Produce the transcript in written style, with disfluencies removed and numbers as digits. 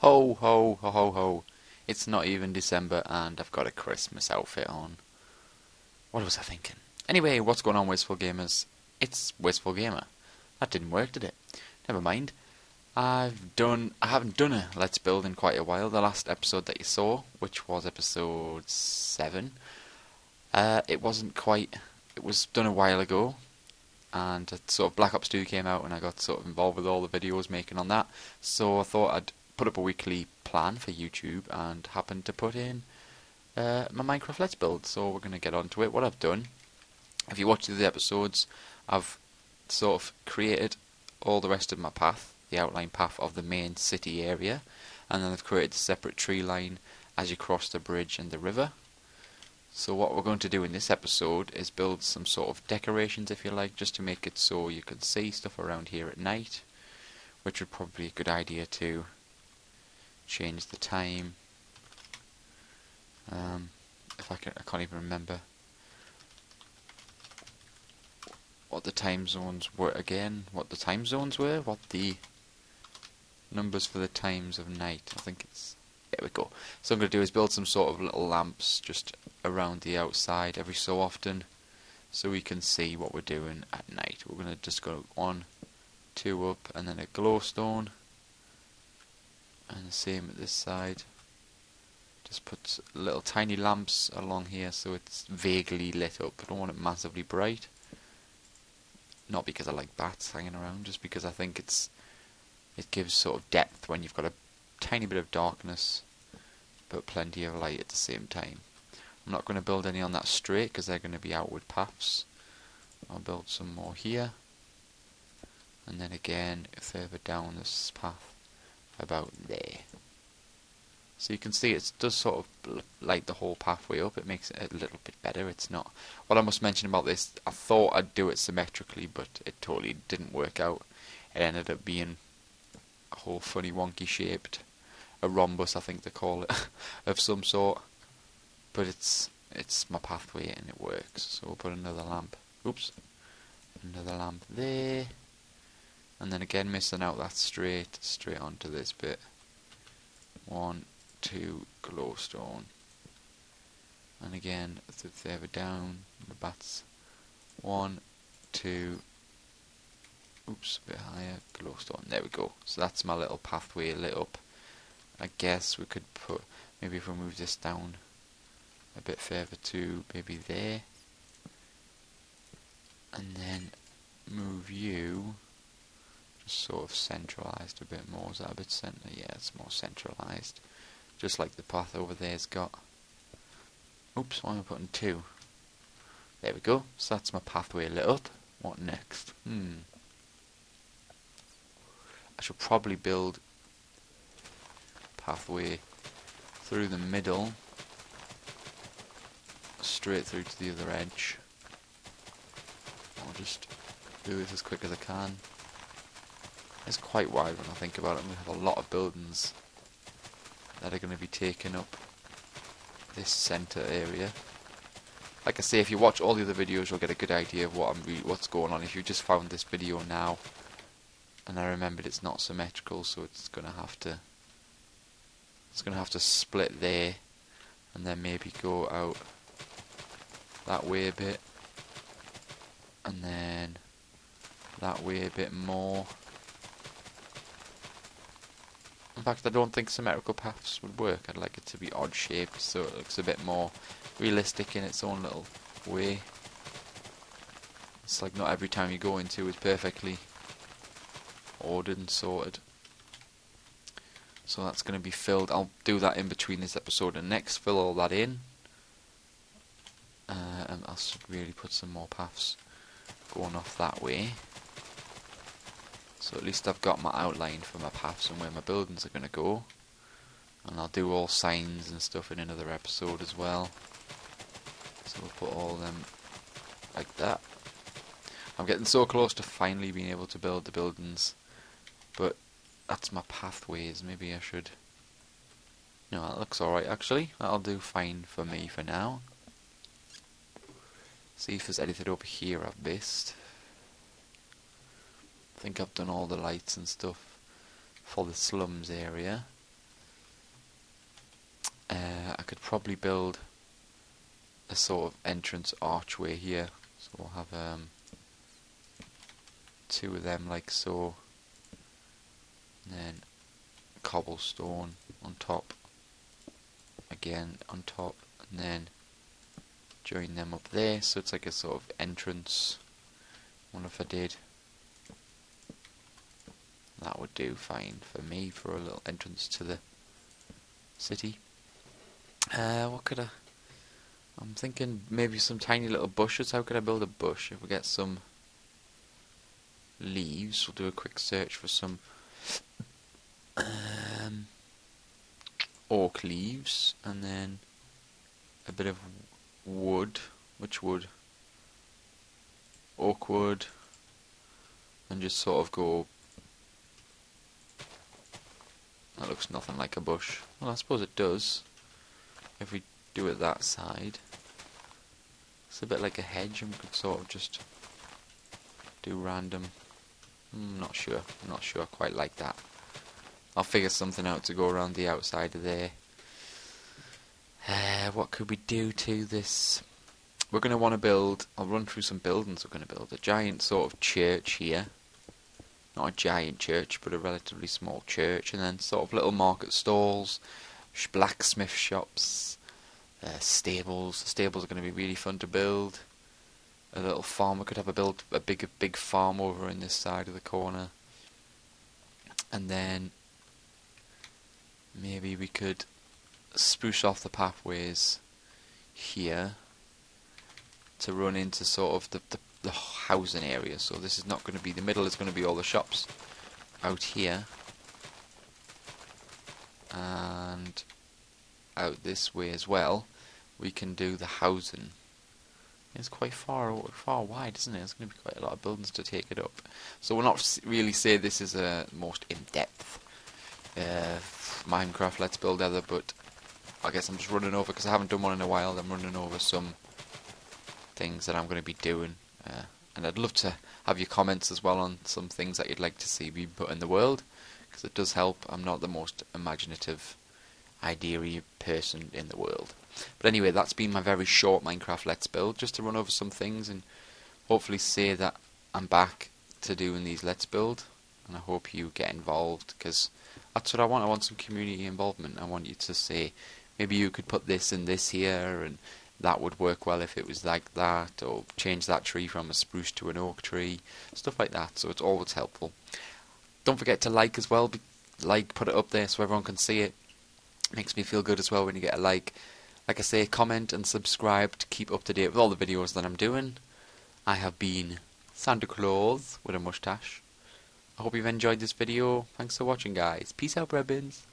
Ho ho ho ho ho. It's not even December and I've got a Christmas outfit on. What was I thinking? Anyway, what's going on, Wasteful Gamers? It's Wasteful Gamer. That didn't work, did it? Never mind. I haven't done a Let's Build in quite a while. The last episode that you saw, which was episode 7, it was done a while ago, and sort of Black Ops 2 came out and I got sort of involved with all the videos making on that, so I thought I'd put up a weekly plan for YouTube and happened to put in my Minecraft Let's Build. So we're going to get on to it. What I've done, if you watch the episodes, I've sort of created all the rest of my path, the outline path of the main city area, and then I've created a separate tree line as you cross the bridge and the river. So what we're going to do in this episode is build some sort of decorations, if you like, just to make it so you can see stuff around here at night, which would probably be a good idea to change the time. I can't even remember what the time zones were again, what the numbers for the times of night. I think it's, there we go. So what I'm going to do is build some sort of little lamps just around the outside every so often, so we can see what we're doing at night. We're going to just go 1, 2 up, and then a glowstone, and the same at this side. Just put little tiny lamps along here so it's vaguely lit up. I don't want it massively bright. Not because I like bats hanging around, just because I think it gives sort of depth when you've got a tiny bit of darkness but plenty of light at the same time. I'm not going to build any on that straight because they're going to be outward paths. I'll build some more here, and then again further down this path about there. So you can see it does sort of light the whole pathway up. It makes it a little bit better. It's not. What I must mention about this, I thought I'd do it symmetrically, but it totally didn't work out. It ended up being a whole funny wonky shaped, a rhombus I think they call it, of some sort. But it's my pathway and it works. So we'll put another lamp. Oops. Another lamp there. And then again missing out that straight onto this bit. 1, 2 glowstone, and again further down the bats. 1, 2. Oops, a bit higher. Glowstone. There we go. So that's my little pathway lit up. I guess we could put, maybe if we move this down a bit further to maybe there, and then move you just sort of centralised a bit more. Is that a bit centre? Yeah, it's more centralised. Just like the path over there's got. Oops, why am I putting 2? There we go. So that's my pathway lit up. What next? I should probably build pathway through the middle, straight through to the other edge. I'll just do this as quick as I can. It's quite wide when I think about it. We have a lot of buildings that are going to be taking up this centre area. Like I say, if you watch all the other videos, you'll get a good idea of what's going on. If you just found this video now, and I remembered it's not symmetrical, so it's going to have to split there, and then maybe go out that way a bit, and then that way a bit more. In fact, I don't think symmetrical paths would work. I'd like it to be odd shaped so it looks a bit more realistic in its own little way. It's like not every time you go into is perfectly ordered and sorted. So that's going to be filled. I'll do that in between this episode and next, fill all that in. And I should really put some more paths going off that way. So at least I've got my outline for my paths and where my buildings are going to go. And I'll do all signs and stuff in another episode as well. So we'll put all of them like that. I'm getting so close to finally being able to build the buildings. But that's my pathways. Maybe I should... No, that looks alright actually. That'll do fine for me for now. See if there's anything over here I've missed. I think I've done all the lights and stuff for the slums area. I could probably build a sort of entrance archway here. So we'll have 2 of them like so, and then cobblestone on top, again on top, and then join them up there, so it's like a sort of entrance. I wonder if I did. That would do fine for me for a little entrance to the city. What could I'm thinking maybe some tiny little bushes. How could I build a bush? If we get some leaves, we'll do a quick search for some oak leaves, and then a bit of wood. Which wood? Oak wood. And just sort of go. That looks nothing like a bush. Well, I suppose it does. If we do it that side. It's a bit like a hedge, and we could sort of just do random. I'm not sure. I'm not sure I quite like that. I'll figure something out to go around the outside of there. What could we do to this? We're going to want to build, I'll run through some buildings we're going to build. A giant sort of church here. Not a giant church, but a relatively small church. And then sort of little market stalls, blacksmith shops, stables. The stables are going to be really fun to build. A little farm. We could have a big farm over in this side of the corner. And then maybe we could spruce off the pathways here to run into sort of the housing area. So this is not going to be, the middle is going to be all the shops out here, and out this way as well we can do the housing. It's quite far wide, isn't it? There's going to be quite a lot of buildings to take it up. So we'll not really say this is a most in-depth Minecraft Let's Build ever, but I guess I'm just running over, because I haven't done one in a while, I'm running over some things that I'm going to be doing. And I'd love to have your comments as well on some things that you'd like to see me put in the world, because it does help. I'm not the most imaginative, idea-y person in the world. But anyway, that's been my very short Minecraft Let's Build, just to run over some things and hopefully say that I'm back to doing these Let's Build, and I hope you get involved, because that's what I want. I want some community involvement. I want you to say, maybe you could put this and this here, and that would work well if it was like that, or change that tree from a spruce to an oak tree, stuff like that. So it's always helpful. Don't forget to like as well. Put it up there so everyone can see it. Makes me feel good as well when you get a like. Like I say, comment and subscribe to keep up to date with all the videos that I'm doing. I have been Santa Claus with a mustache. I hope you've enjoyed this video. Thanks for watching, guys. Peace out, Brebbins.